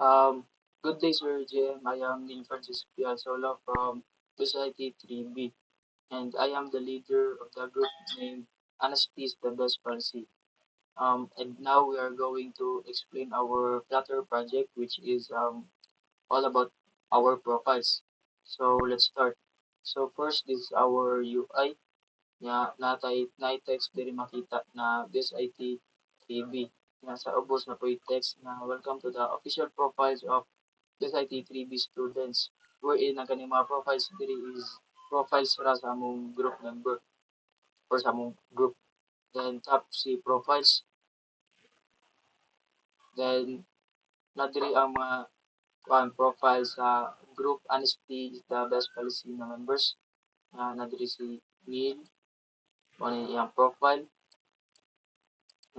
Um, Good day, Sir JM. I am Neil Francis Piazzolla from Society 3B, and I am the leader of the group named Anastis the Best Policy. And now we are going to explain our Flutter project, which is all about our profiles. So let's start. So first is our UI. Na-text diri makita na this IT TV. Sa ubos na po yung text na welcome to the official profiles of this IT 3B students. Wherein ang kanyang mga profiles diri is profiles ra sa among group member or sa among group. Then top si profiles. Then na diri ang mga profiles sa group honesty is the best policy na members. Na diri si Neil, ano yung profile.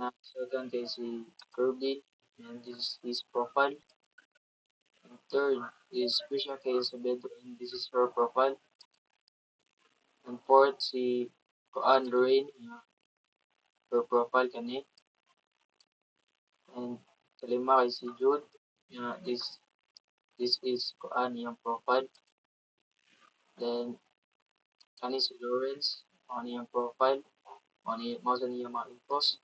Second kay si Kirby, and this is his profile. And third is Krisha kay Sabedo, and this is her profile. And fourth si Koan Lorraine, her profile kani. And kalima kay si Jude, this is Koan yung profile. Then kani si Lawrence, ano yung profile, mo sa niya mga infos.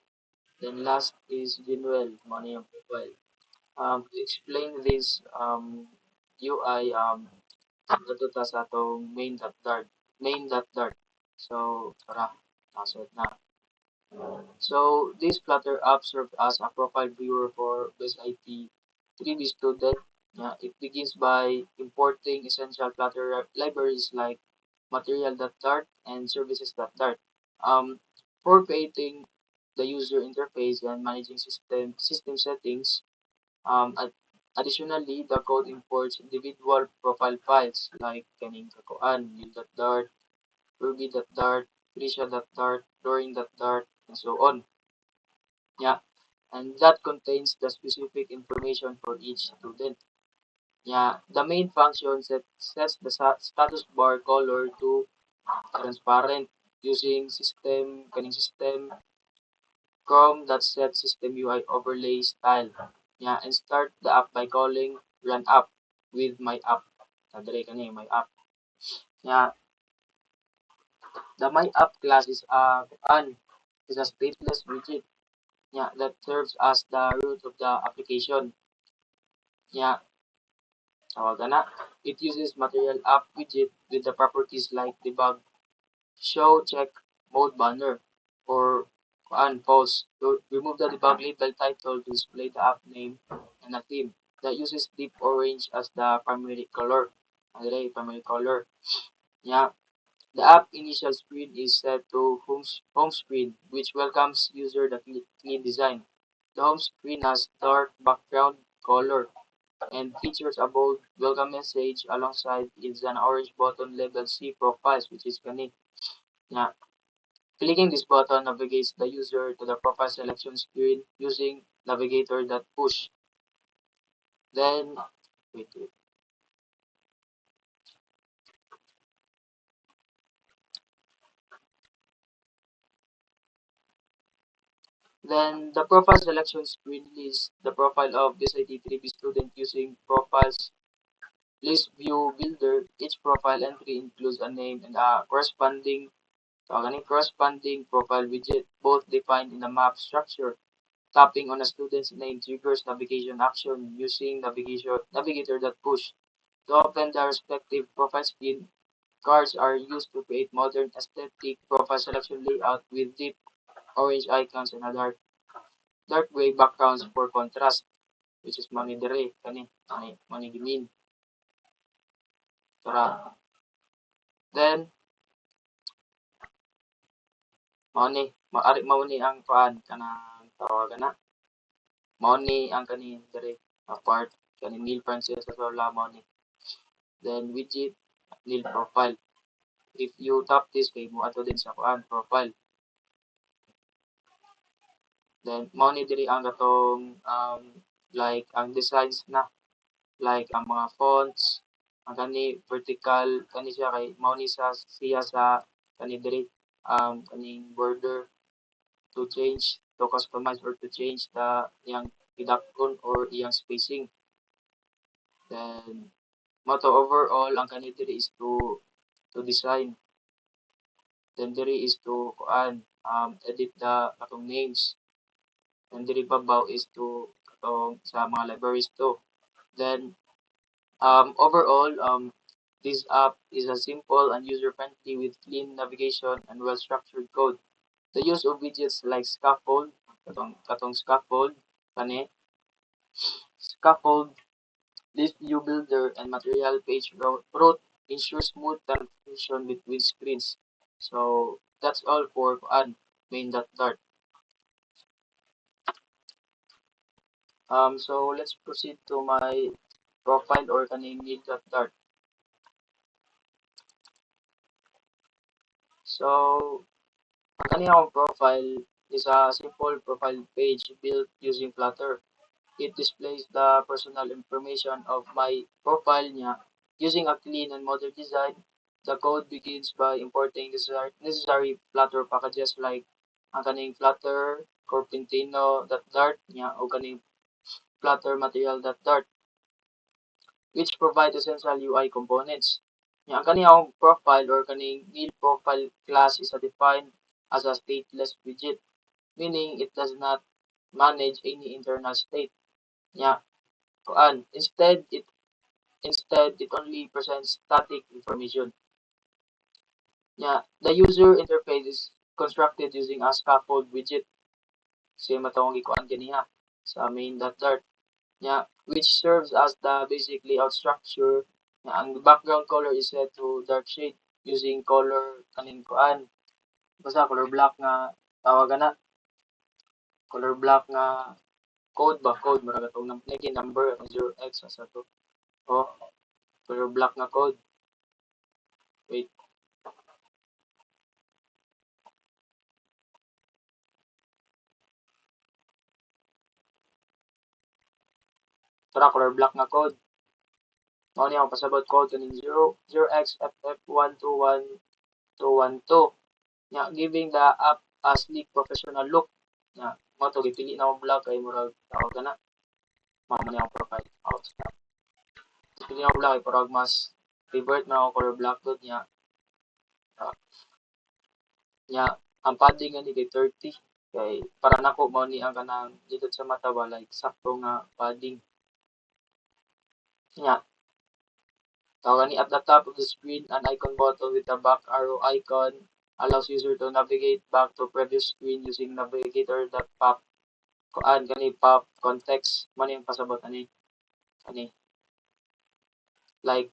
Then last is Jinuel, ano yung profile. To explain this UI, natuta sa atong main.dart. So, tara, nasod na. So, this Flutter app serves as a profile viewer for this IT 3D student. It begins by importing essential Flutter libraries like material.dart and services.dart. For creating the user interface and managing system settings, additionally, the code imports individual profile files like kaning kakuan, Neil.dart, Ruby.dart, Krisha.dart, Dorian.dart, and so on. Yeah, and that contains the specific information for each student. Yeah, the main function sets the status bar color to transparent using system Chrome that sets system UI overlay style. Yeah, and start the app by calling run app with my app. Nadali ka my app. Yeah, the my app class is a stateless widget. Yeah, that serves as the root of the application. Yeah, it uses material app widget with the properties like debug, show, check, mode banner, or pause. To remove the debug label title to display the app name and a theme that uses deep orange as the primary color. Primary color. Yeah. The app initial screen is set to home screen, which welcomes user the clean design. The home screen has dark background color and features a bold welcome message alongside is an orange button labeled See Profiles, which is kani. Yeah. Clicking this button navigates the user to the profile selection screen using navigator.push. Then, wait. Then the profile selection screen lists the profile of this IT3B student using profiles list view builder. Each profile entry includes a name and a corresponding profile widget, both defined in the map structure. Tapping on a student's name triggers navigation action using navigator.push. To open the respective profile screen, cards are used to create modern aesthetic profile selection layout with deep orange icons and a dark gray backgrounds for contrast, which is money dire, money gimin. Tara. Then, mao ni ang paan kanang tawagan na. Mao ni ang kani dire apart kani Neil Francis sa wala mao ni. Then widget Neil profile. If you tap this kay mo ato din sa kuan profile. Then mao ni diri ang katong like ang designs na like ang mga fonts ang kani vertical kani siya kay mao ni siya sa kani diri kaning border to customize or to change the iyang reduction or iyang spacing. Then moto overall ang kani diri is to design. Then diri is to edit the katong names. And diri babaw is to katong sa mga libraries to. Then overall this app is a simple and user-friendly with clean navigation and well-structured code. The use of widgets like katong scaffold, kani, scaffold, list view builder, and material page route ensure smooth transition between screens. So that's all for main.dart. So let's proceed to my profile or kaning main.dart. So ang kaniyang profile is a simple profile page built using Flutter. It displays the personal information of my profile niya using a clean and modern design. The code begins by importing necessary Flutter packages like ang kaning Flutter, Corpintino.dart niya o kaning Flutter Material.dart which provide essential UI components. Ang kaniyang profile or kaning main profile class is defined as a stateless widget, meaning it does not manage any internal state. Yeah, instead it only presents static information. Yeah, the user interface is constructed using a scaffold widget. Kasi matawag ikuan ganiha sa main.dart. Yeah, which serves as the basic layout structure. Yeah, ang background color is set to dark shade using color kaning kuan. Basta color block nga tawagan na. Color block nga code mura katong number 0x sa to. Oh, color block nga code. Wait. Tara color block nga code. Mao ni ang pasabot code kaning 0xFF121212. Nya giving the app a sleek professional look. Nya mo to gipili na mo block kay murag tawag na. Mao man ang profile. Pili na mo block kay murag mas favorite na ako color block code nya. Nya ang padding nga ni kay 30 kay para nako mao ni ang kanang dito sa mata ba like sakto nga padding. Nya tawag ni at the top of the screen an icon button with a back arrow icon allows user to navigate back to previous screen using navigator.pop kuan kani pop context man yung pasabot ani like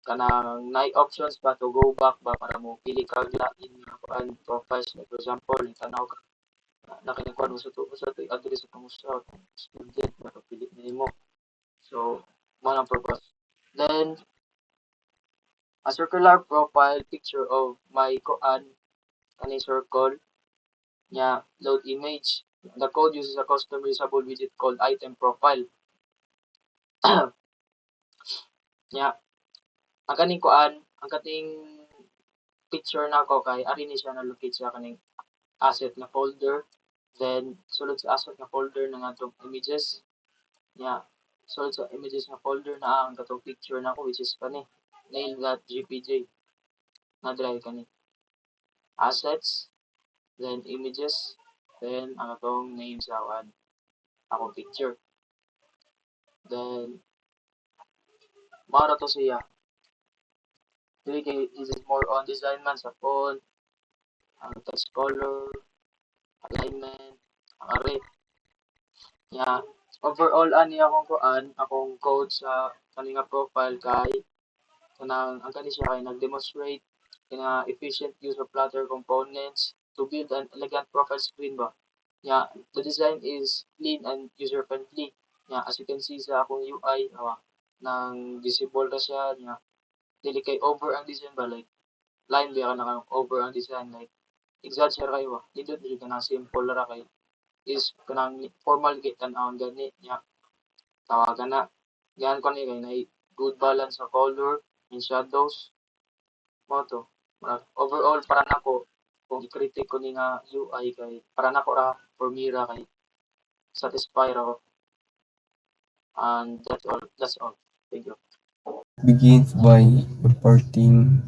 kanang night options ba to go back ba para mo pili kag lain nga kuan profiles like for example tanaw ka nakinikuan mo sa to address sa musa student ba to pili nimo so mo ang purpose then a circular profile picture of my kuan kani circle nya load image. The code uses a custom reusable widget called item profile. Nya ang kaning kuan ang kating picture nako kay ari ni siya na-locate sa kaning asset na folder. Then sulod sa asset na folder na nga itong images. Nya sulod sa images na folder na ang katong picture nako which is kani nail.jpg na drive kani assets then images then ang atong name sa akong picture then mara to siya dili kay is more on design man sa font ang text color alignment ang array nya overall ani akong code sa kaninga profile kay kanang ang kani siya kay nag-demonstrate kina efficient use of Flutter components to build an elegant profile screen ba. Yeah, the design is clean and user friendly. Yeah, as you can see sa akong UI, nang visible na siya, yeah, dili kay over ang design ba like line ba ka over ang design like exact siya kayo ba. Dito dili ka na simple ra kay is kanang formal kay tan-awon gani nya tawagan na. Yan ko ni kay na good balance sa color and shadows mo to. Overall para nako kung i-critic ko ni nga UI kay para nako ra for me ra kay satisfy ra ko and that's all thank you begins by importing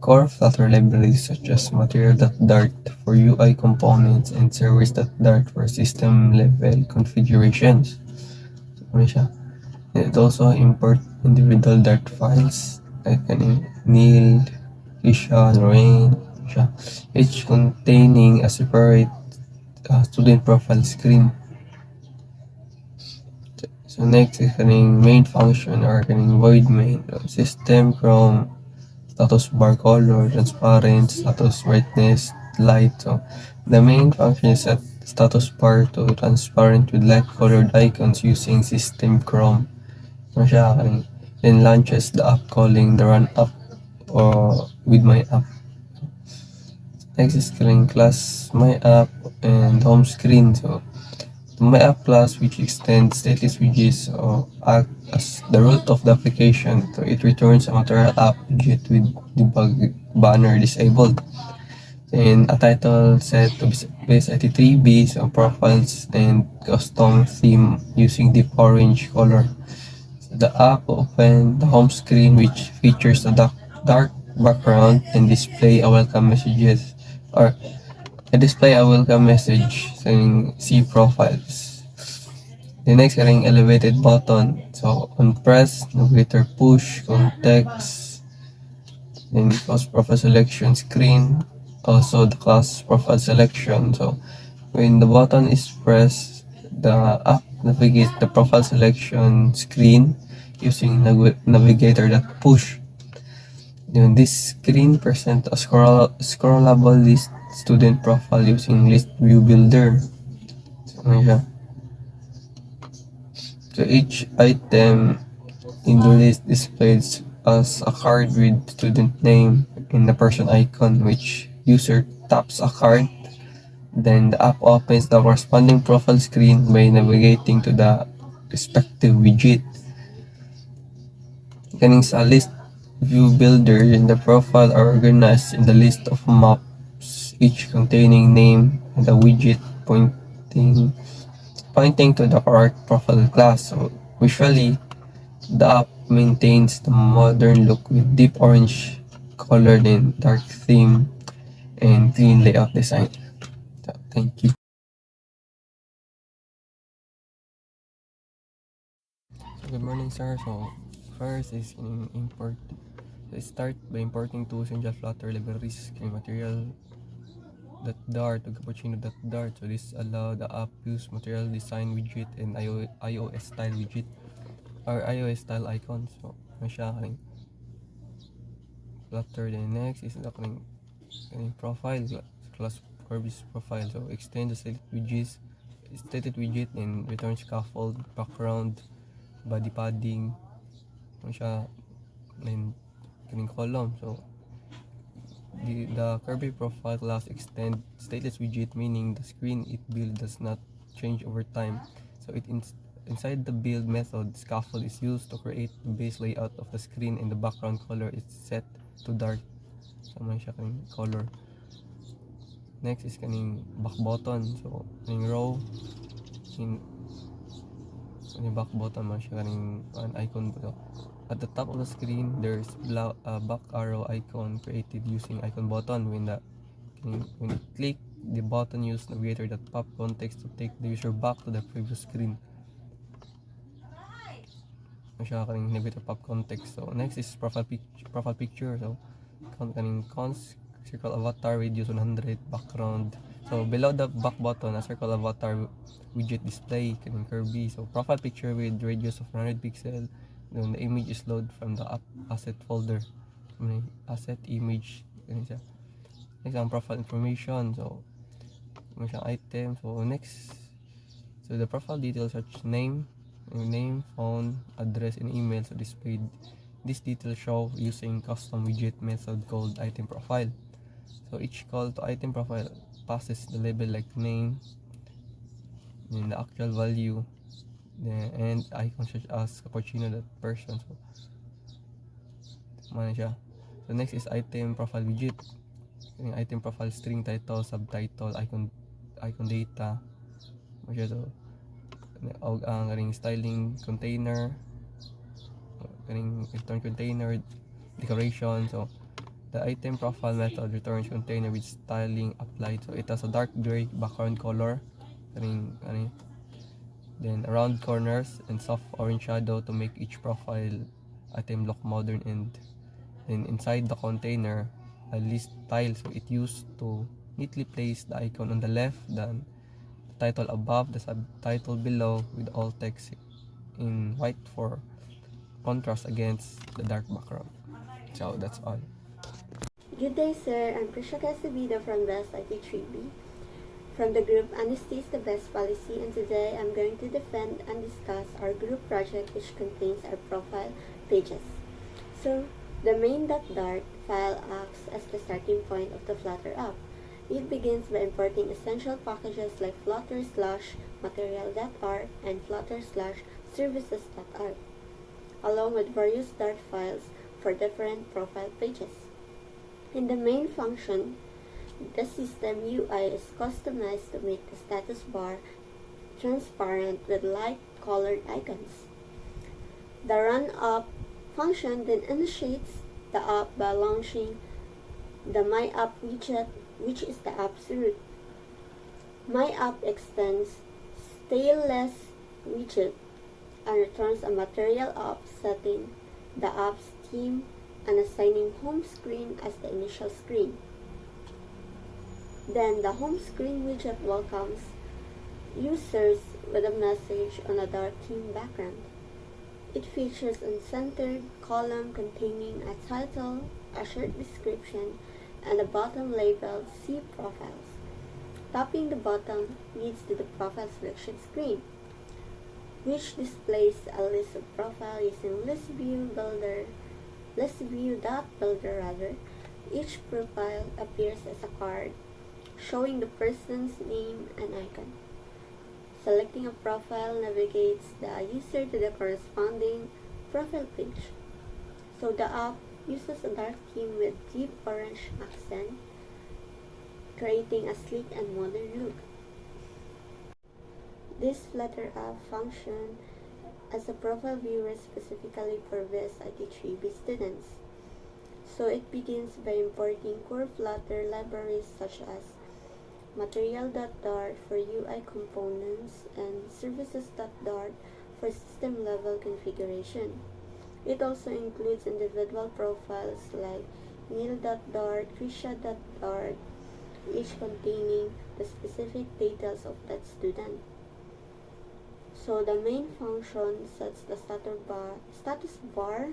core Flutter libraries such as Material.Dart for UI components and Service.Dart for system-level configurations. So, ano siya? It also import individual Dart files like nil, Kisha, Rain, siya, each containing a separate student profile screen. So next is kaning main function or kaning void main. System from status bar color, transparent, status brightness, light. So the main function is set status bar to transparent with light colored icons using system Chrome. Ano siya kaning then launches the app calling the run app or with my app. Next is kaning class my app and home screen. So my app class which extends stateless widgets or act as the root of the application. So it returns a material app widget with debug banner disabled. And a title set to base 83B so profiles and custom theme using deep orange color. So the app will open the home screen which features a dark background and display a welcome messages or a display a welcome message saying see profiles. The next getting elevated button. So on press, navigator push, context, then class profile selection screen. Also the class profile selection. So when the button is pressed, the app navigates the profile selection screen using navigator that push. Then this screen presents a scrollable list student profile using list view builder. So, ano siya? So each item in the list displays as a card with student name and the person icon which user taps a card. Then the app opens the corresponding profile screen by navigating to the respective widget. Kaning sa list view builder in the profile are organized in the list of maps, each containing name and a widget pointing to the correct profile class. So visually, the app maintains the modern look with deep orange colored and dark theme and clean layout design. So, thank you. So, good morning, sir. So, first is in import. So, start by importing two essential Flutter libraries, material Dart to Cappuccino.Dart. So, this allow the app use material design widget and iOS style widget or iOS style icons. So, ano siya kaning Flutter. Then next is the kaning profile class Kirby's profile. So, extend the stated widget and return scaffold, background, body padding, ano siya, and kaning column. So, the Kirby profile class extend stateless widget, meaning the screen it build does not change over time. So inside the build method, scaffold is used to create the base layout of the screen and the background color is set to dark. So may siya kaning color. Next is kaning back button. So kaning row in kaning back button man siya kaning an icon po. At the top of the screen, there's a back arrow icon created using icon button. When you click the button, use navigator that pop context to take the user back to the previous screen. Siya kaning navigator pop context. So next is profile picture. So kaning cons circle avatar radius 100 background. So below the back button, a circle avatar widget display kaning Kirby. So profile picture with radius of 100 pixel. Then the image is loaded from the asset folder. Asset image siya. Next ang profile information. So may siyang item. So next, so the profile details such name, phone, address, and email. So displayed. This detail show using custom widget method called item profile. So each call to item profile passes the label like name, then the actual value, and icons such as cappuccino that person. So mana siya. So next is item profile widget. Yung item profile string title, subtitle, icon data. Masya to. Og ang kaning styling container. kaning return container decoration. So the item profile method returns container with styling applied. So it has a dark gray background color. Kaning then around corners and soft orange shadow to make each profile item look modern, and then inside the container a list tile, so it used to neatly place the icon on the left, then the title above, the subtitle below, with all text in white for contrast against the dark background. So that's all. Good day, sir. I'm Prisha Casabida from BEST IT3B from the group Honesty is the Best Policy, and today I'm going to defend and discuss our group project which contains our profile pages. So, the main.dart file acts as the starting point of the Flutter app. It begins by importing essential packages like flutter/material.art and flutter/services.art, along with various Dart files for different profile pages. In the main function, the system UI is customized to make the status bar transparent with light-colored icons. The run-up function then initiates the app by launching the My App widget, which is the app's root. My App extends styleless widget and returns a material app setting the app's theme and assigning home screen as the initial screen. Then the home screen widget welcomes users with a message on a dark theme background. It features a centered column containing a title, a short description, and a bottom labeled See Profiles. Tapping the bottom leads to the profile selection screen, which displays a list of profiles using ListView.builder. Each profile appears as a card showing the person's name and icon. Selecting a profile navigates the user to the corresponding profile page. So the app uses a dark theme with deep orange accent, creating a sleek and modern look. This Flutter app functions as a profile viewer specifically for BEST IT3B students. So it begins by importing core Flutter libraries such as material.dart for UI components and services.dart for system-level configuration. It also includes individual profiles like Neil.dart, Krisha.dart, each containing the specific details of that student. So the main function sets the status bar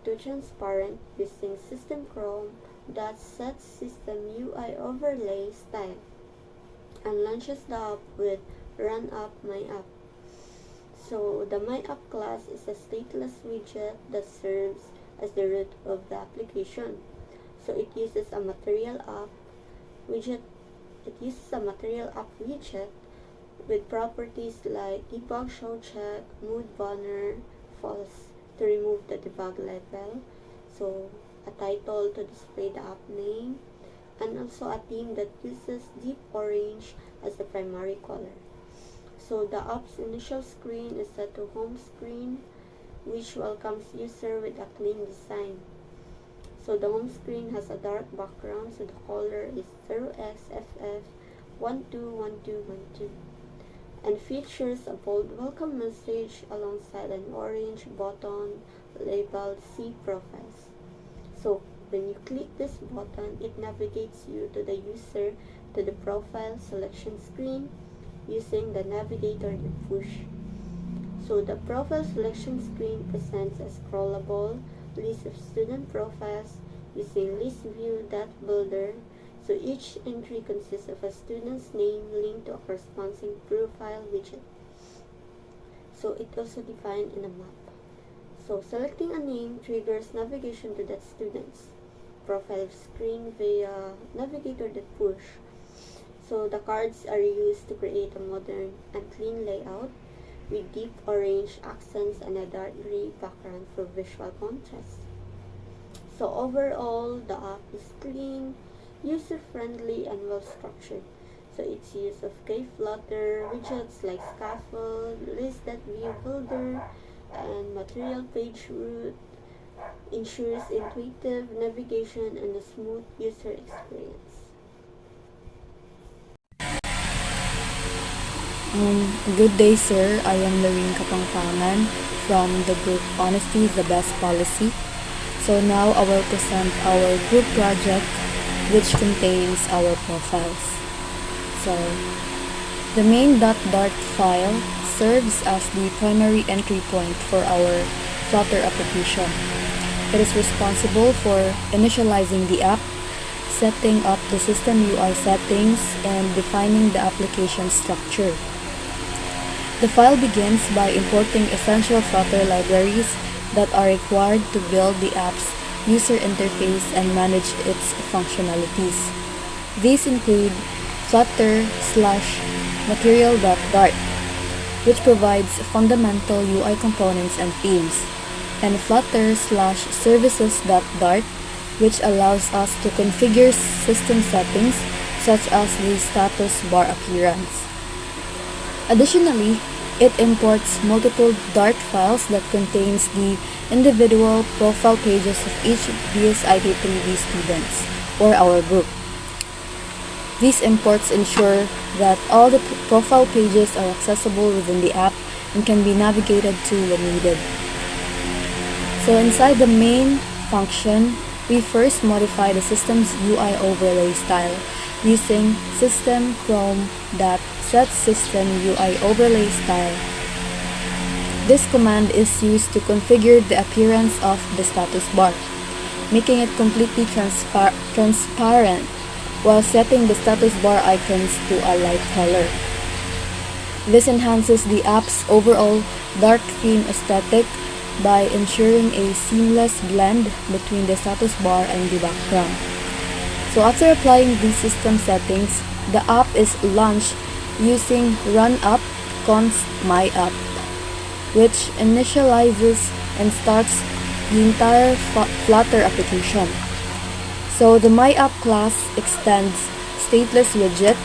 to transparent using System Chrome that sets System UI overlay style and launches the app with Run Up My App. So the My App class is a stateless widget that serves as the root of the application. So it uses a material app widget. With properties like debug show check, mood banner, false to remove the debug label. So a title to display the app name, and also a theme that uses deep orange as the primary color. So the app's initial screen is set to home screen, which welcomes user with a clean design. So the home screen has a dark background, so the color is 0xFF121212 and features a bold welcome message alongside an orange button labeled See Profiles. So when you click this button, it navigates you to the user to the profile selection screen using the navigator and push. So the profile selection screen presents a scrollable list of student profiles using ListView.builder. So each entry consists of a student's name linked to a corresponding profile widget. So it also defined in a map. So selecting a name triggers navigation to that student's profile screen via navigator.push. So the cards are used to create a modern and clean layout with deep orange accents and a dark gray background for visual contrast. So overall, the app is clean, user-friendly, and well-structured. So its use of KFlutter widgets like Scaffold, List.View Builder, and material page route ensures intuitive navigation and a smooth user experience. Good day, sir. I am Lorene Kapangpangan from the group Honesty is the Best Policy. So now I will present our group project which contains our profiles. So the main.dart file serves as the primary entry point for our Flutter application. It is responsible for initializing the app, setting up the system UI settings, and defining the application structure. The file begins by importing essential Flutter libraries that are required to build the app's user interface and manage its functionalities. These include Flutter/material.dart, which provides fundamental UI components and themes, and Flutter/services.dart, which allows us to configure system settings such as the status bar appearance. Additionally, it imports multiple Dart files that contains the individual profile pages of each BSIT3B students or our group. These imports ensure that all the profile pages are accessible within the app and can be navigated to when needed. So inside the main function, we first modify the system's UI overlay style using system chrome.setSystem UI overlay style. This command is used to configure the appearance of the status bar, making it completely transparent while setting the status bar icons to a light color. This enhances the app's overall dark theme aesthetic by ensuring a seamless blend between the status bar and the background. So after applying these system settings, the app is launched using runup const myapp, which initializes and starts the entire Flutter application. So the myapp class extends stateless widget,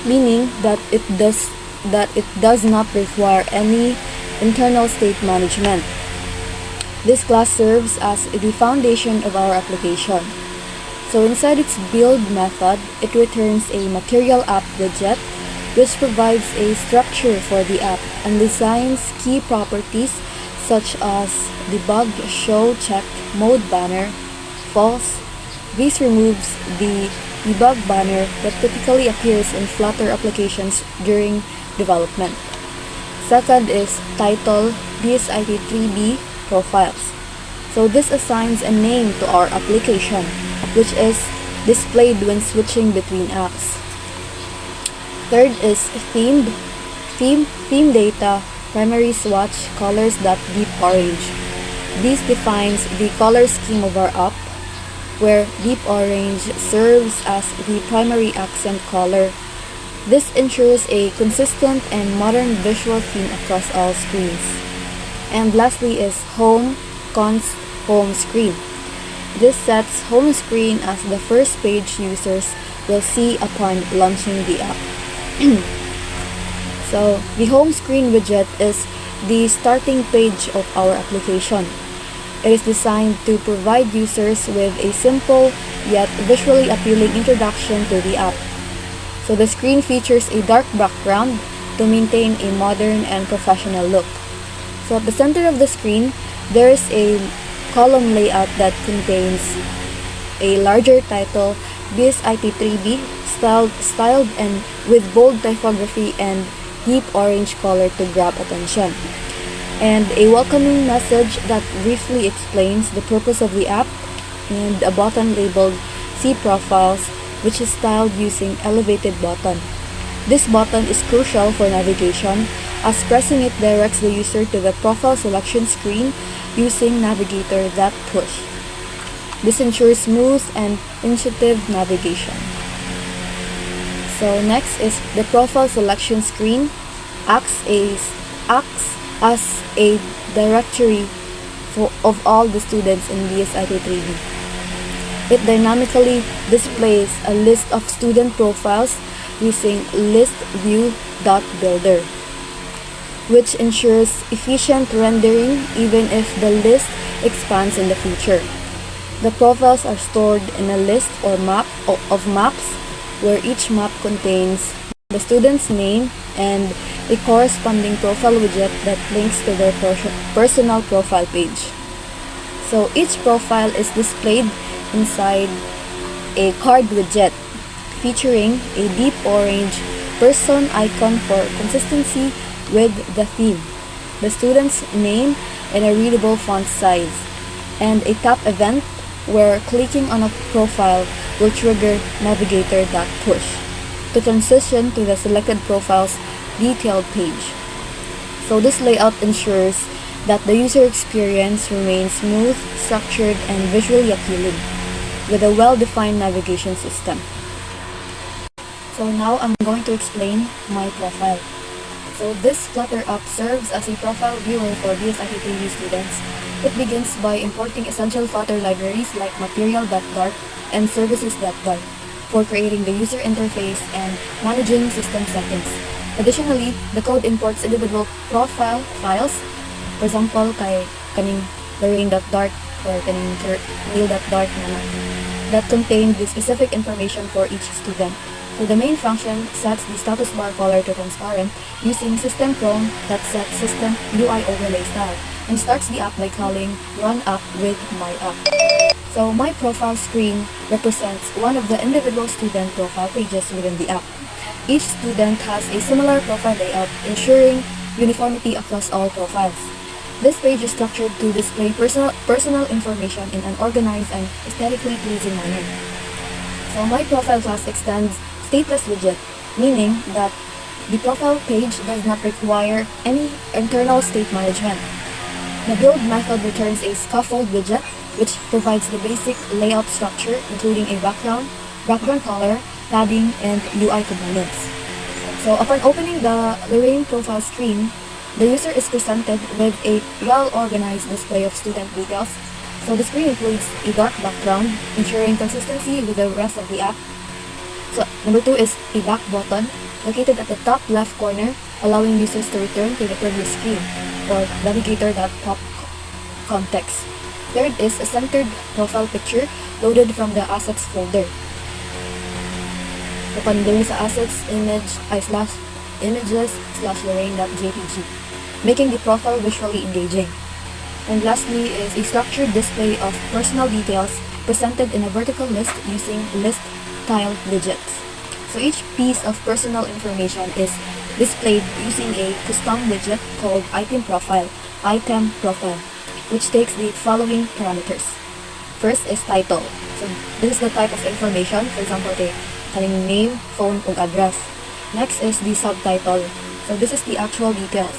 meaning that it does not require any internal state management. This class serves as the foundation of our application. So inside its build method, it returns a material app widget, which provides a structure for the app and designs key properties such as debug show check mode banner false. This removes the debug banner that typically appears in Flutter applications during development. Second is title BSIT3B profiles. So this assigns a name to our application, which is displayed when switching between apps. Third is theme data primary swatch colors.deep orange. This defines the color scheme of our app, where deep orange serves as the primary accent color. This ensures a consistent and modern visual theme across all screens. And lastly is home const home screen. This sets home screen as the first page users will see upon launching the app. So the home screen widget is the starting page of our application. It is designed to provide users with a simple yet visually appealing introduction to the app. So the screen features a dark background to maintain a modern and professional look. So at the center of the screen, there is a column layout that contains a larger title, BSIT3B, styled and with bold typography and deep orange color to grab attention, and a welcoming message that briefly explains the purpose of the app, and a button labeled See Profiles, which is styled using elevated button. This button is crucial for navigation, as pressing it directs the user to the profile selection screen using navigator.push. This ensures smooth and intuitive navigation. So next is the profile selection screen acts as a directory of all the students in BSIT3B. It dynamically displays a list of student profiles using list view.builder. which ensures efficient rendering even if the list expands in the future. The profiles are stored in a list or map of maps where each map contains the student's name and a corresponding profile widget that links to their personal profile page. So each profile is displayed inside a card widget featuring a deep orange person icon for consistency with the theme, the student's name in a readable font size, and a tap event where clicking on a profile will trigger navigator.push to transition to the selected profile's detailed page. So this layout ensures that the user experience remains smooth, structured, and visually appealing with a well-defined navigation system. So now I'm going to explain my profile. So this Flutter app serves as a profile viewer for DSIT students. It begins by importing essential Flutter libraries like material.dart and services.dart for creating the user interface and managing system settings. Additionally, the code imports individual profile files. For example, kay kaning Lorraine.dart or kaning Neil.dart that contain the specific information for each student. So the main function sets the status bar color to transparent using system chrome that sets system UI overlay style and starts the app by calling run app with my app. So my profile screen represents one of the individual student profile pages within the app. Each student has a similar profile layout, ensuring uniformity across all profiles. This page is structured to display personal information in an organized and aesthetically pleasing manner. So my profile class extends stateless widget, meaning that the profile page does not require any internal state management. The build method returns a scaffold widget, which provides the basic layout structure, including a background color, padding, and UI components. So upon opening the Lorraine profile screen, the user is presented with a well-organized display of student details. So the screen includes a dark background, ensuring consistency with the rest of the app. So number 2 is a back button located at the top left corner, allowing users to return to the previous screen or navigator.pop context. Third is a centered profile picture loaded from the assets folder. Nakalagay sa assets images/lorraine.jpg, making the profile visually engaging. And lastly is a structured display of personal details presented in a vertical list using list tile widgets. So each piece of personal information is displayed using a custom widget called item profile, which takes the following parameters. First is title. So this is the type of information, for example, kaning name, phone, ug address. Next is the subtitle. So this is the actual details.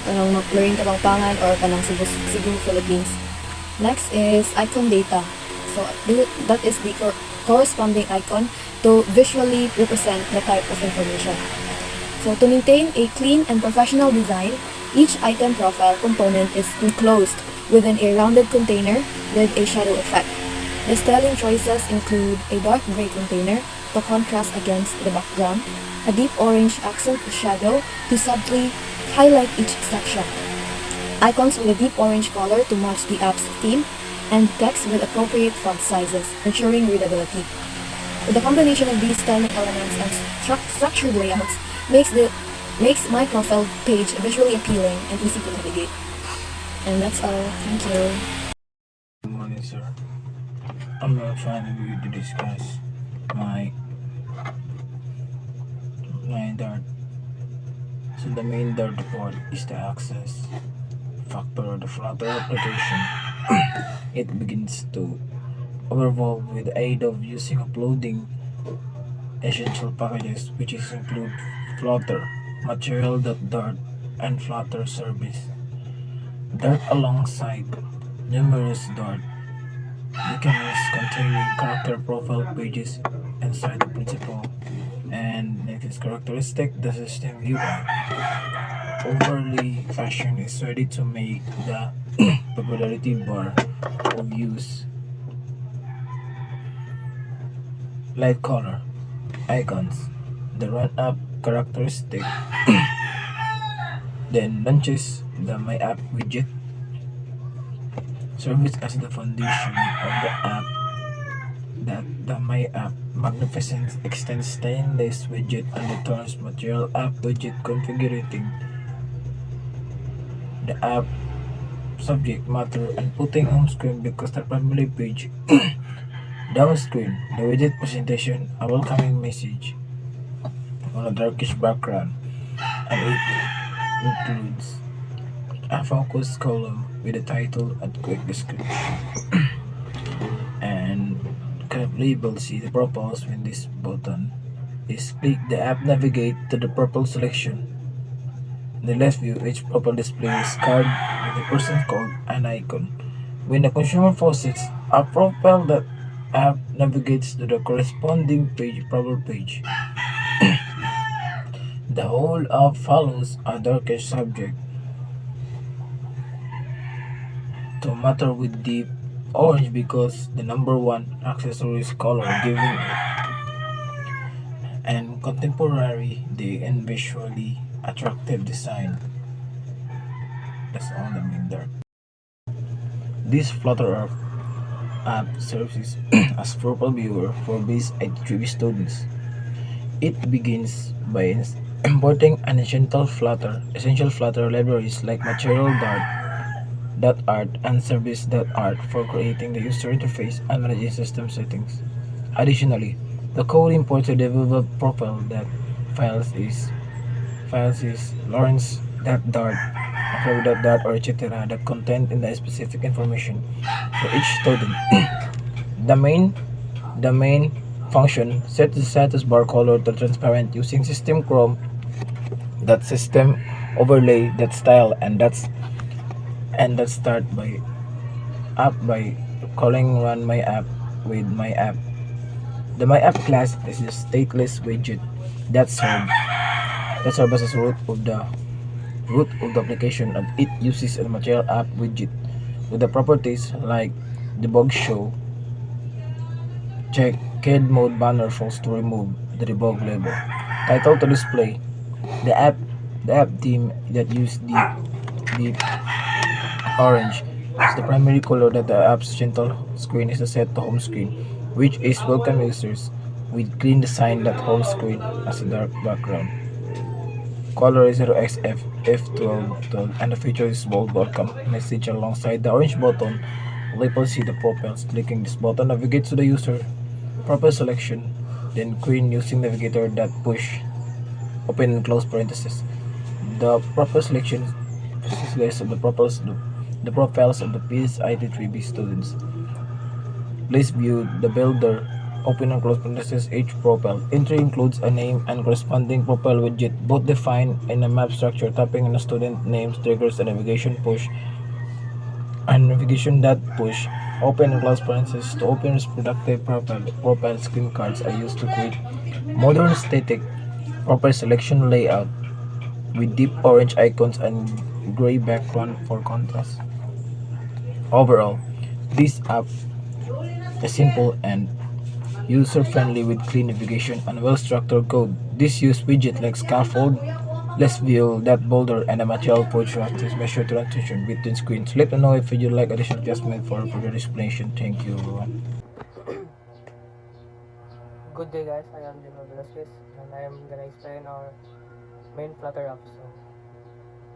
Kanang Lorraine Kapampangan or kanang Cebu, Philippines. Next is icon data. So that is the corresponding icon to visually represent the type of information. So to maintain a clean and professional design, each item profile component is enclosed within a rounded container with a shadow effect. The styling choices include a dark gray container to contrast against the background, a deep orange accent shadow to subtly highlight each section, icons with a deep orange color to match the app's theme, and text with appropriate font sizes, ensuring readability. So the combination of these styling elements and structured layouts makes my profile page visually appealing and easy to navigate. And that's all. Thank you. Good morning, sir. I'm now trying to discuss my Dart. So the main Dart report is the access factor or the Flutter application. It begins to overvolve with the aid of using uploading essential packages, which include Flutter, Material.dart, and Flutter service. Dart alongside numerous Dart mechanisms containing character profile pages inside the principal and it is characteristic the system UI. Overly fashion is ready to make the popularity bar of use light color icons. The run up characteristic then launches the My App widget, serves as the foundation of the app. That the My App magnificent extends stainless widget and returns material app widget configuring the app subject matter and putting on screen because the primary page down screen the widget presentation a welcoming message on a darkish background and it includes a focus column with a title and quick description and label see the purpose when this button is click the app navigate to the purple selection. In the left view, each purple display is card with a person called an icon. When the consumer faucets a profile, the app navigates to the corresponding purple page. The whole app follows a darkish subject to matter with deep orange because the number one accessories color giving it and contemporary day and visually attractive design. That's all the main dark. This Flutter app serves as purple viewer for base 83 students. It begins by importing an essential Flutter libraries like Material Dart, Art, and Service Art for creating the user interface and managing system settings. Additionally, the code imports to develop profile that files is Lawrence.dart, Dart, or etc. that content in the specific information for each student. The main the main function sets the status bar color to transparent using system Chrome that system overlay that style and that start by app by calling run my app with my app. The my app class is a stateless widget that serves as root of the application and it uses a material app widget with the properties like debug show check CAD mode banner false to remove the debug label. Title to display. The app the app theme that use deep orange is the primary color that the app's gentle screen is set to home screen, which is welcome users with clean design that home screen as a dark background. Color is 0xF F12 and the feature is bold welcome message alongside the orange button. Label see the profiles. Clicking this button navigates to the user proper selection, then queen using navigator that push open and close parentheses. The proper selection is list of the profiles of the PSIT3B students. Please view the builder open and close parentheses each profile. Entry includes a name and corresponding profile widget, both defined in a map structure. Tapping on a student names triggers a navigation push and navigation that push open and close parentheses to open productive profile screen cards are used to create modern static proper selection layout with deep orange icons and gray background for contrast. Overall, this app is simple and user-friendly with clean navigation and well-structured code. This use widget like scaffold, less view, that boulder, and a material portrait measure transition between screens. Let me know if you like additional adjustment for further explanation. Thank you everyone. Good day guys, I am Jimmy Velasquez and I am gonna explain our main Flutter app. So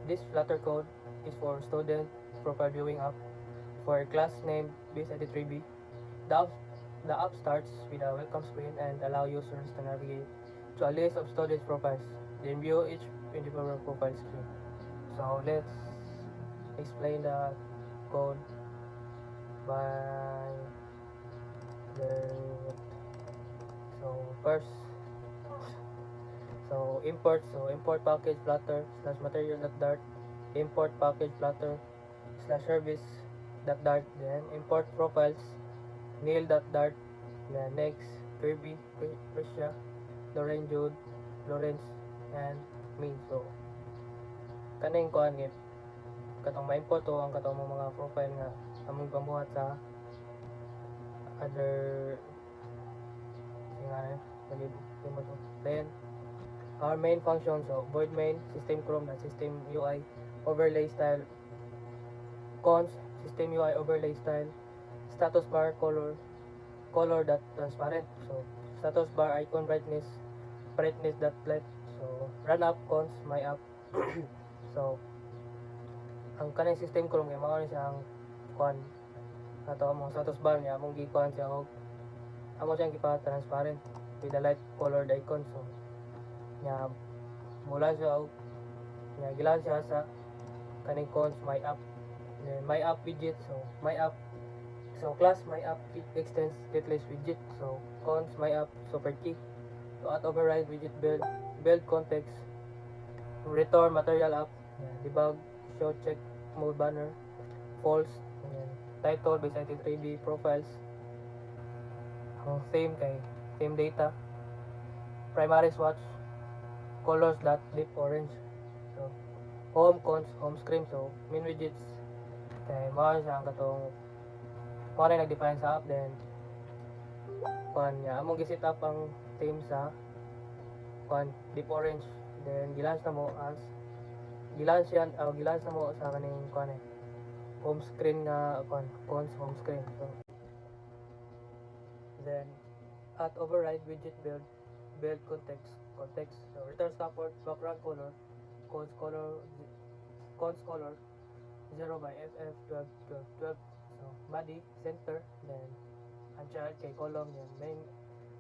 this Flutter code is for student profile viewing app for a class named Base83B. The app, the app starts with a welcome screen and allow users to navigate to a list of student profiles, then view each individual profile screen. So let's explain the code by the first import package flutter slash material.dart, import package flutter slash service.dart, then import profiles neil.dart, then next Kirby, Prisha, Lauren Jude, Lawrence, and me. So kaning kuan gid katong ma-import to ang katong mga profile nga among pambuhat sa other singa mo to. Then our main functions, so void main, system chrome, that system UI, overlay style, cons, system UI overlay style, status bar color, color dot transparent. So status bar icon brightness dot light. So run up cons my up. So ang kanang system chrome kay mao ni siya ang kuan ato among status bar niya among gikuan siya og amo siyang gipa transparent with the light colored icon. So nya mula siya og nya gilan siya sa kaning cons my app, then my app widget. So my app, so class my app extends stateless widget. So cons my app super key to add override widget build context return material app, debug show check mode banner false, and then title base 93b profiles ang theme kay theme data primary swatch colors dot deep orange. So home cons home screen. So main widgets kay mao siya ang katong mao na nag-define sa app, then kuan niya among gi-set up ang theme sa kuan deep orange, then gilans na mo as gilans na mo sa kaning kuan home screen nga kuan cons home screen. So then at override widget build context. So return scaffold background color cons color 0 by ff 12. So body center, then unchild kay column, then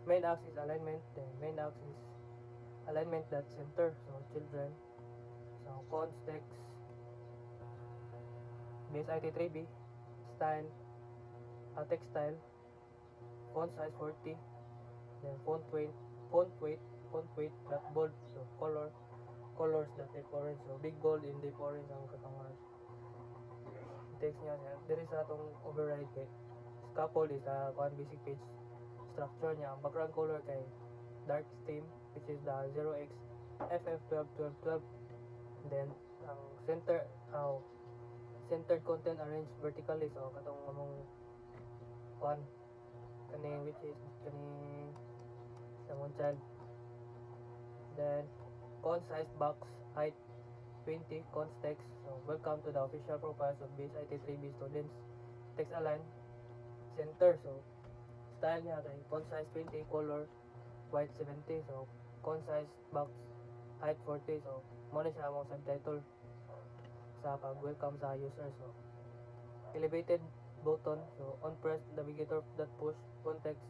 main axis alignment, then main axis alignment dot center. So children. So cons text base IT3B style text style font size 40, then font weight dot bold. So colors dot deep orange. So big bold in deep orange ang katangan text niya. There is atong override kay scaffold is kuan basic page structure niya. Ang background color kay dark theme which is the 0x ff 12. Then ang centered content arranged vertically. So katong among kuan kani which is kani sa mong child. Then font size box height 20 cons text. So welcome to the official profiles of base IT3B students. Text align center. So style niya kay font size 20 color white 70. So font size box height 40. So mo na siya among subtitle sa pag welcome sa user. So elevated button. So on press navigator that push context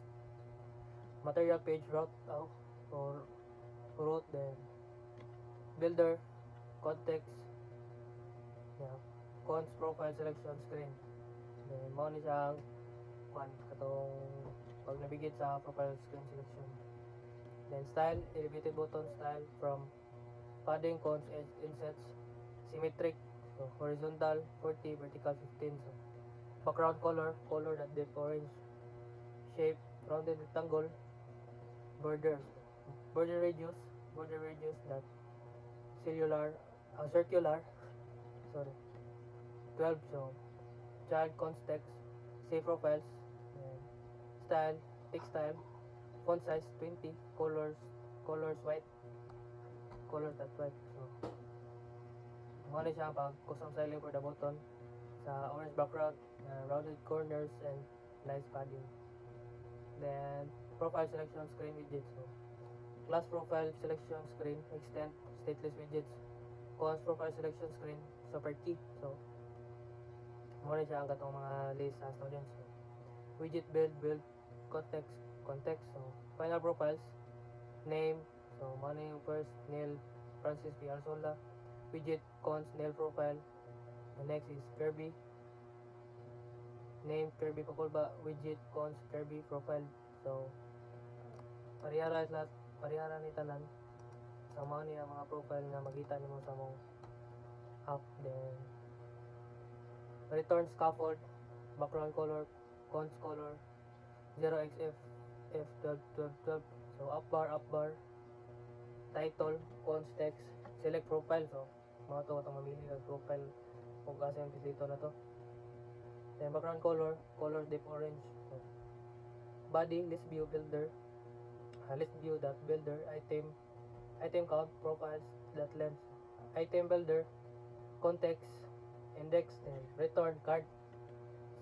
material page route out or route, then builder context, cons profile selection screen. Then mo ni siya kuan katong pag navigate sa profile screen selection. Then style elevated button style from padding cons edge insets symmetric. So horizontal 40 vertical 15. So background color that deep orange shape rounded rectangle border radius that circular 12. So child context save profiles, and style text style font size 20 colors white that white. So mo ni siya pag custom styling for the button sa orange background, rounded corners and nice padding. Then profile selection screen widgets. So class profile selection screen extend stateless widgets. Cons profile selection screen super key. So mo ni siya ang katong mga list sa students. So widget build context. So final profiles name. So mo ni yung first Neil Francis P. Arzola. Widget cons Neil profile. The next is Kirby name Kirby Pakulba. Widget cons Kirby profile. So parihara ni tanan sa mao niya mga profile nga makita nimo sa mong app. Then return scaffold background color cons color 0xf f12. So up bar title cons text select profile. So mga to atong mamili ng profile kung asa yung dito na to. Then background color deep orange. So body list view that builder item item count, profiles, that length, item builder, context, index, then return card.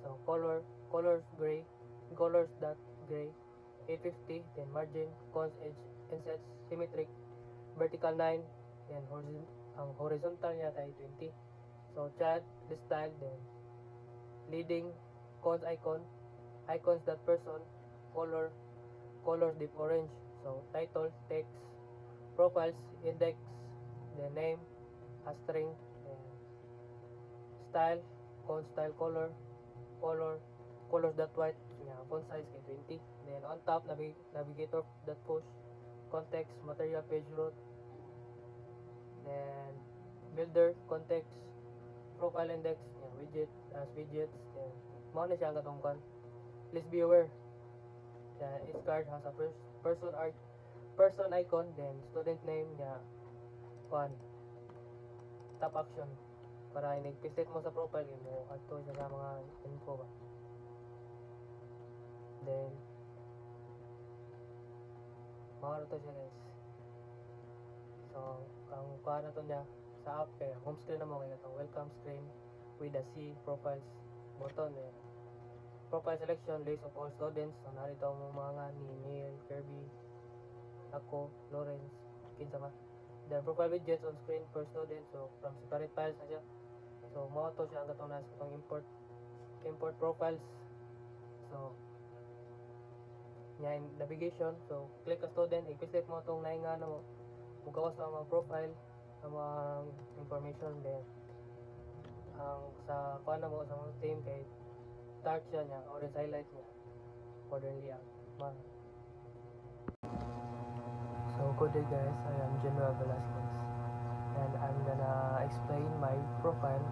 So colors gray, colors dot gray, 850, then margin, cons, edge, insets, symmetric, vertical 9, then ang horizontal niya ay 20. So chat, the style, then leading, cons icon, icons that person, colors deep orange. So title, text, profiles, index, then name, a string, then style, cons style colors that white, yeah, font size kay 20. Then on top, navigator that push, context, material, page root, then builder, context, profile index, yeah, widget, as widgets, then mo na siya ang katong kan. Please be aware that each card has a person icon, then student name, yeah, kan top action para inig-visit mo sa profile mo adto siya sa mga info ba. Then mga to siya guys. So ang kuha na to niya sa app kaya home screen na mo kaya itong welcome screen with the C profiles button eh. Profile selection, list of all students. So narito ang mga ni Neil, Kirby, ako, Lawrence, kinsa ba. Then profile widgets on screen per student. So from separate files na siya. So mo to siya ang katong nasa itong import profiles. So nya navigation. So click a student, i-visit mo itong nainga na mo. Mugawas na ang profile, ang mga information then ang sa kuha na mo sa mga team kay dark siya niya, orange highlight niya accordingly ang So good day guys, I am General Velasquez and I'm gonna explain my profile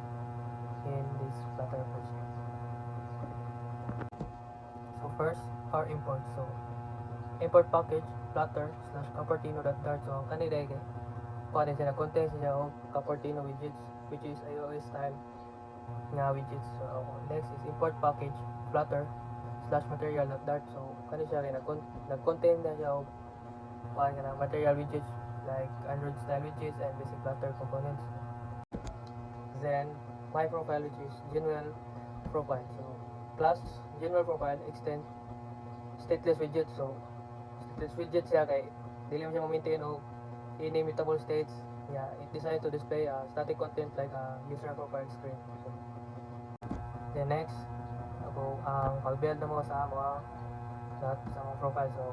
in this Flutter project. So first, our import. So import package Flutter / Cupertino.dart. So ang kanila kay kuha siya na content siya og Cupertino widgets which is iOS style nga widgets. So next is import package Flutter / material.dart. So kani siya kay nag-contain na siya og kuha nga na material widgets like Android style widgets and basic Flutter components. Then my profile which is general profile. So plus general profile extend stateless widget. So stateless widget siya kay dili mo siya ma-maintain og inimitable states. Yeah, it designed to display static content like a user profile screen. So, then next, ako ang pag-build na mo sa mga profile. So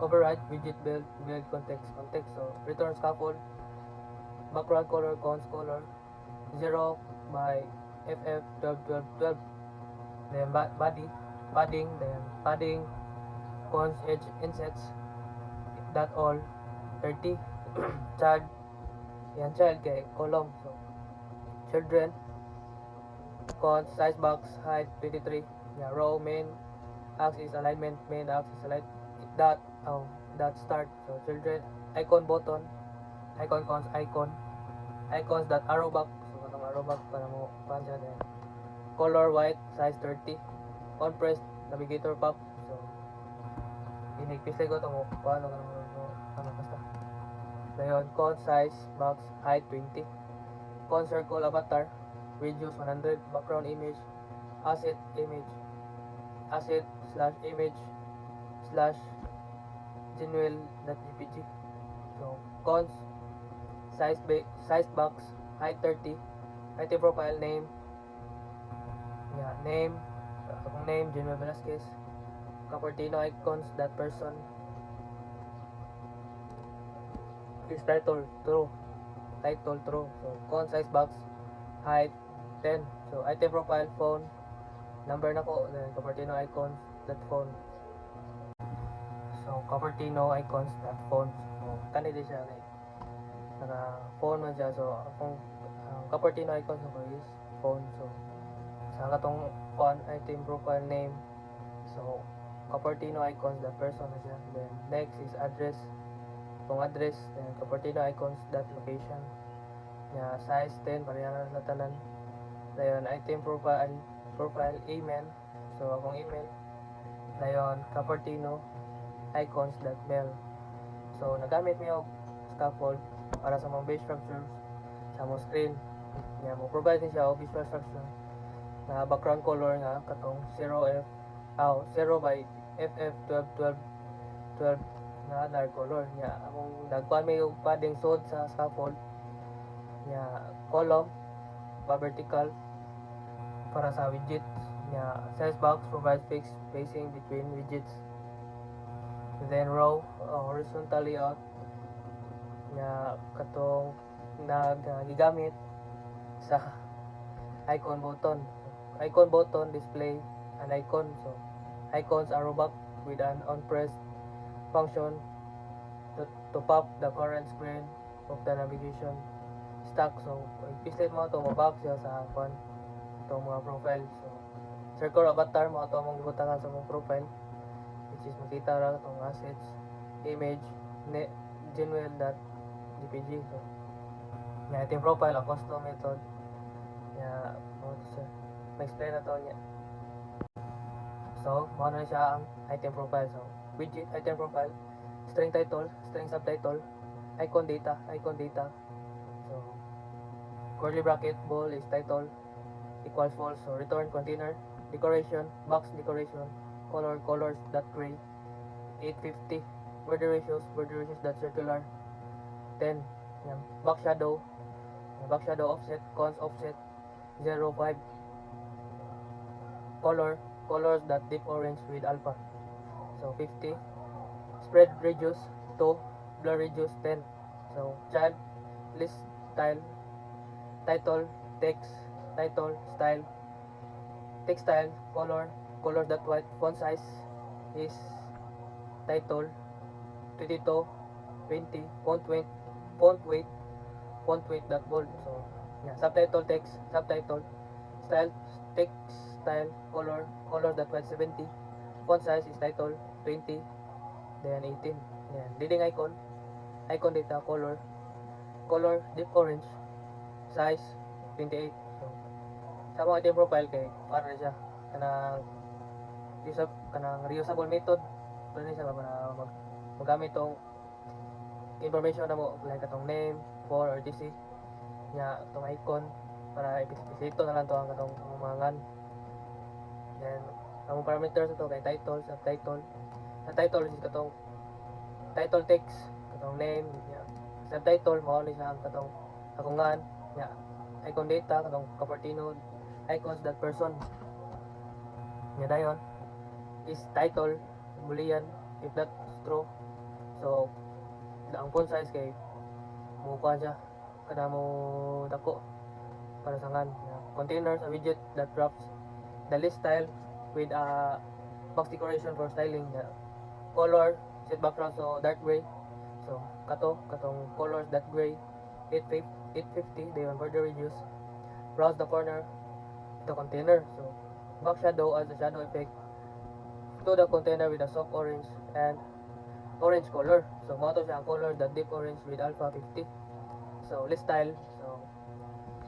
override widget build context. So return scaffold, background color, cons color, 0 by FF 12. Then padding, then padding, cons edge insets, that all 30. child kay column. So children, cons size box height 23. Yeah, row main axis alignment, main axis alignment, dot start. So children, icon button, icon cons icons that arrow back. So katong arrow back para mo pansa din. Color white size 30. Compressed navigator pop. So inigpisay ko to mo paano basta. Dayon, cone size, box, height 20. Cone circle avatar, radius 100, background image, asset / image / genuine.jpg. So cons size box, height 30, item profile name. Yeah, name, akong name General Velasquez. Cupertino icons that person. Is title true. So con size box height 10. So item profile phone number na ko then Cupertino icons that phone. So Cupertino icons that phone. So kanila siya like naka phone man siya. So akong Cupertino icons ko is phone. So sa katong phone item profile name. So Cupertino icons that person na siya. Then next is address. Kung address, then Cupertino icons that location. Yeah, size 10 pareha na tanan. Dayon item profile email. So akong email. Dayon Cupertino icons that mail. So nagamit mi og scaffold para sa mga base structures sa mo screen. Nya mo provide din siya og visual structure na background color nga katong 0 by FF 12 na dark color nya among dagkuan may og padding sod sa scaffold nya column pa vertical para sa widgets nya size box provides fixed spacing between widgets, then row horizontal layout nya katong gigamit sa icon button display an icon, so icons arrow back with an on press function to pop the current screen of the navigation stack. So i-pislit mo ito maback siya sa itong mga profile. So circle avatar mo ito mong gibutangan sa mong profile, which is makita ra itong assets, image, genuine.jpg. So nga iting profile a custom method nga ma-explain na to niya. So mao na siya ang item profile. So widget item profile, string title, string subtitle, icon data. So curly bracket bold is title equals false, so return container, decoration box decoration, colors dot gray 850, border ratios dot circular 10, yan, back shadow offset cons offset 05, colors dot deep orange with alpha, so 50, spread radius 2, blur radius 10. So child list style, title text, title style, text style, colors dot white, font size is title 22 20, font weight dot bold. So yeah, subtitle text, subtitle style, text style, colors dot white 70, font size is title 20, then 18. Yan, leading icon data, color deep orange, size 28. So sa mga item profile kay para siya kanang reusable method, pwede siya para magamit tong information na mo like katong name, for or etc nya tong icon para ipisito na lang to ang katong umangan. Then ang parameters ito kay title, subtitle. Sa title is katong title text, katong name nya. Subtitle mao ni siya ang katong akungan nya. Icon data katong Cupertino, icons that person nya dayon is title boolean if that's true. So ang font size kay mukha siya kada mo dako para sa ngan. Containers a widget that wraps the list style with a box decoration for styling. Color set background so dark gray, so katong colors that gray 850 dayon border radius, browse the corner of the container, so back shadow as a shadow effect to the container with a soft orange and orange color. So mao to siya ang color that deep orange with alpha 50. So list style, so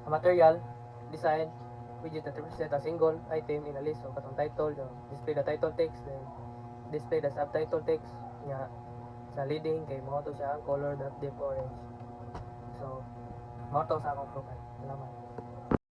a material design widget that represent a single item in a list. So katong title, so display the title text, then display the subtitle text nya sa leading kay mao to siya ang color that deep orange. So mao to sa akong profile. Salamat.